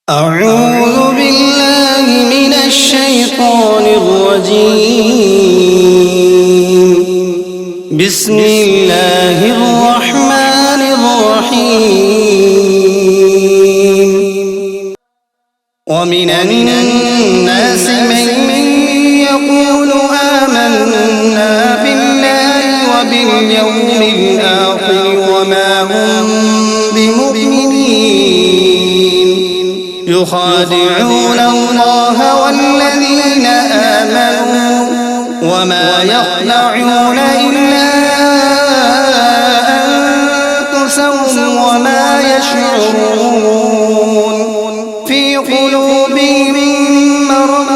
أعوذ بالله من الشيطان الرجيم. بسم الله الرحمن الرحيم. ومن الناس من يقول آمنا بالله وباليوم الآخر وما هم بمؤمنين يخادعون الله والذين آمنوا وما يخدعون إلا أنفسهم وما يشعرون. في قلوبهم مرض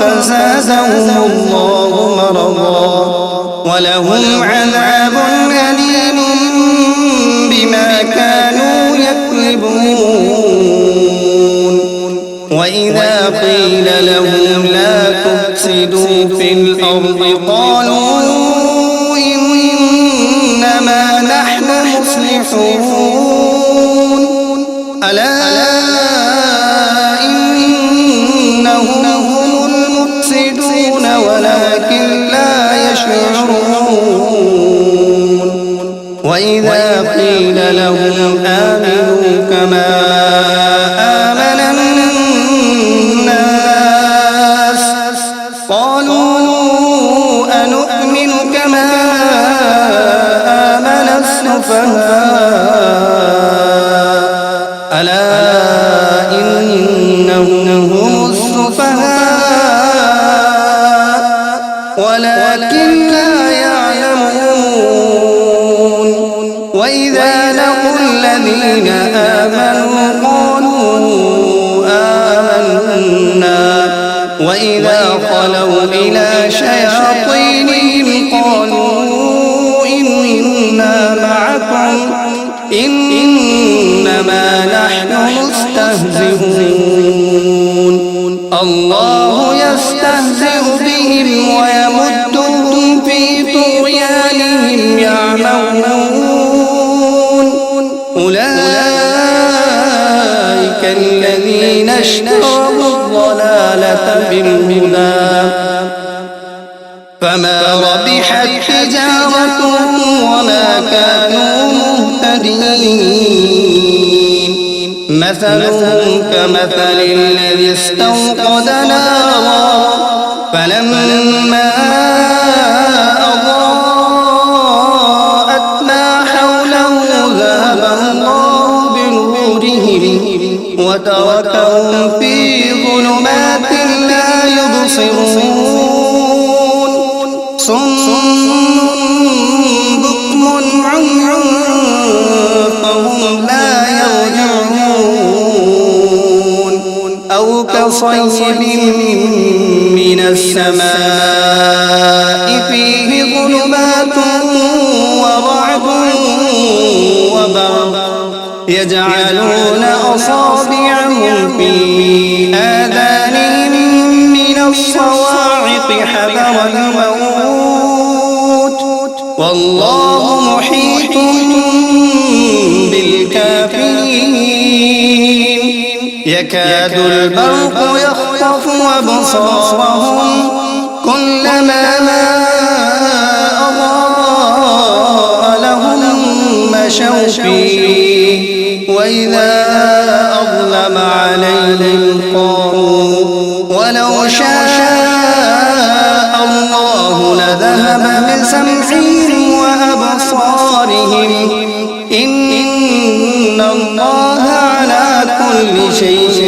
فزادهم الله مرضا ولهم عذاب أليم بما كانوا يكذبون. وإذا قيل لهم لا تفسدوا في الأرض قالوا إنما نحن مصلحون. ألا إنهم هم المفسدون ولكن لا يشعرون. وإذا قيل لهم آمنوا كما آمن الناس قالوا أنؤمن كما آمن السفهاء. ألا إنهم هم السفهاء ولكن لا يعلمون. وإذا لقوا الذين آمنوا قالوا آمنا وإذا خلوا إلى شياطينهم قالوا إنا معكم إنما نحن مستهزئون. الله يستهزئ بهم ويمدهم في طغيانهم يعمهون. أولئك الذين اشتروا الضلالة بالهدى فما ربحت تجارتهم وما كانوا مهتدين. مثلهم كمثل الذي استوقد نارا فلما أضاءت ما حوله ذهب الله بنورهم وتركهم في ظلمات لا يبصرون. صم بكم عمي فهم لا يرجعون. أو كصيب من السماء فيه ظلمات ورعد وبرق يجعلون أصابعهم في آذانهم من الصواعق حذر الموت والله محيط بالكافرين. يكاد البرق يخطف أبصارهم كلما أضاء لهم مشوا فيه وإذا أظلم عليهم قاموا ولو شاء الله لذهب بسمعهم وأبصارهم إن الله على كل شيء